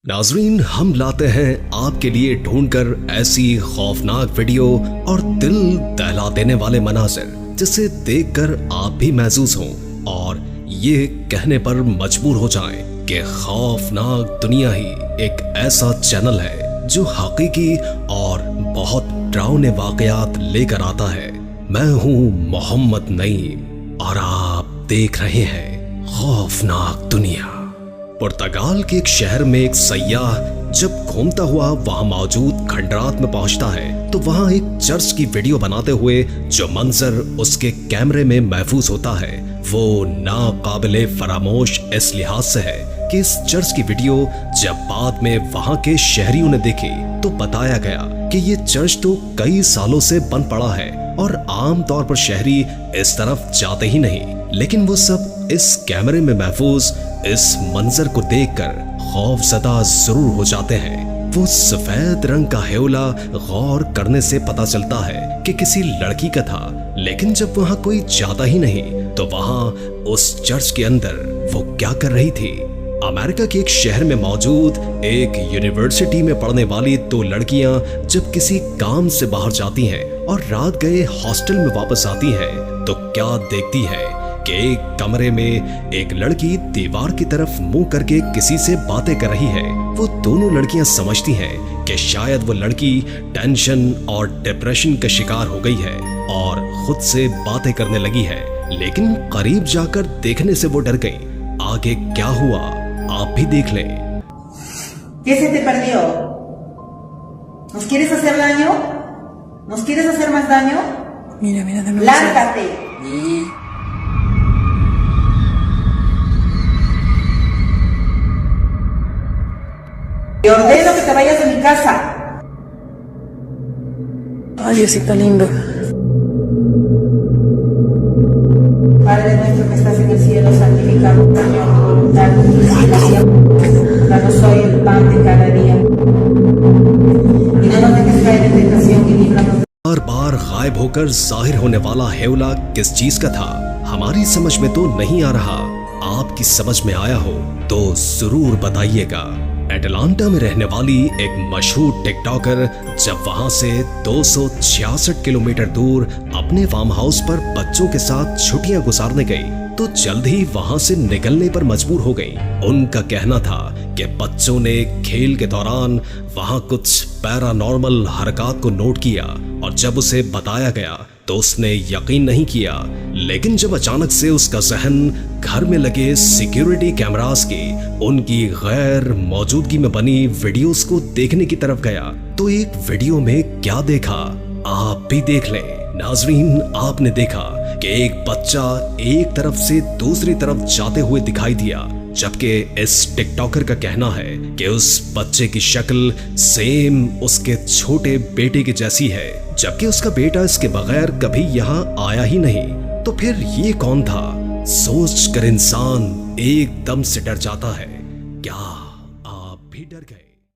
नाजरीन, हम लाते हैं आपके लिए ढूंढकर ऐसी खौफनाक वीडियो और दिल दहला देने वाले मनाज़िर जिसे देखकर आप भी महसूस हों और ये कहने पर मजबूर हो जाएं कि खौफनाक दुनिया ही एक ऐसा चैनल है जो हकीकी और बहुत डरावने वाकयात लेकर आता है। मैं हूँ मोहम्मद नईम और आप देख रहे हैं खौफनाक दुनिया। पुर्तगाल के एक शहर में एक सयाह जब घूमता हुआ वहां मौजूद खंडरात में पहुंचता है तो वहां एक चर्च की वीडियो बनाते हुए जो मंजर उसके कैमरे में महफूज होता है वो नाकाबिले फरामोश इस लिहाज से है कि इस चर्च की वीडियो जब बाद में वहां के शहरियों ने देखी तो बताया गया कि ये चर्च तो कई सालों से बंद पड़ा है और आम तौर पर शहरी इस तरफ जाते ही नहीं, लेकिन वो सब इस कैमरे में महफूज इस मंजर को देखकर खौफजदा जरूर हो जाते हैं। वो सफेद रंग का हेवला गौर करने से पता चलता है कि किसी लड़की का था, लेकिन जब वहां कोई जाता ही नहीं तो वहां उस चर्च के अंदर वो क्या कर रही थी। अमेरिका के एक शहर में मौजूद एक यूनिवर्सिटी में पढ़ने वाली दो लड़कियां जब किसी काम से बाहर जाती हैं और रात गए हॉस्टल में वापस आती हैं तो क्या देखती है कि एक कमरे में एक लड़की दीवार की तरफ मुंह करके किसी से बातें कर रही है। वो दोनों लड़कियां समझती हैं कि शायद वो लड़की टेंशन और डिप्रेशन का शिकार हो गई है और खुद से बातें करने लगी है, लेकिन करीब जाकर देखने से वो डर गई। आगे क्या हुआ आप भी देख लें। ¿Qué se te perdió? ¿Nos quieres hacer daño? ¿Nos quieres hacer más daño? Mira, de nuevo. ¡Lárgate! Te ordeno que te vayas de mi casa. Ay, Diosito lindo. Padre nuestro que estás en el cielo, santificado sea tu voluntad, danos hoy el pan de cada día. Y no nos dejes caer en tentación y líbranos de बार बार गायब होकर जाहिर होने वाला हेवला किस चीज का था हमारी समझ में तो नहीं आ रहा। आपकी समझ में आया हो तो जरूर बताइएगा। एटलांटा में रहने वाली एक मशहूर टिकटॉकर जब वहां से 266 किलोमीटर दूर अपने फार्म हाउस पर बच्चों के साथ छुट्टियां गुजारने गई तो जल्द ही वहां से निकलने पर मजबूर हो गई। उनका कहना था कि बच्चों ने खेल के दौरान वहां कुछ पैरानॉर्मल हरकत को नोट किया और जब उसे बताया गया तो उसने यकीन नहीं किया, लेकिन जब अचानक से उसका जहन घर में लगे सिक्योरिटी कैमरास की उनकी गैर मौजूदगी में बनी वीडियोस को देखने की तरफ गया तो एक वीडियो में क्या देखा आप भी देख लें। नाजरीन, आपने देखा कि एक बच्चा एक तरफ से दूसरी तरफ जाते हुए दिखाई दिया, जबकि इस टिकटॉकर का कहना है कि उस बच्चे की शक्ल सेम उसके छोटे बेटे की जैसी है, जबकि उसका बेटा इसके बगैर कभी यहाँ आया ही नहीं। तो फिर ये कौन था? सोच कर इंसान एकदम से डर जाता है। क्या आप भी डर गए?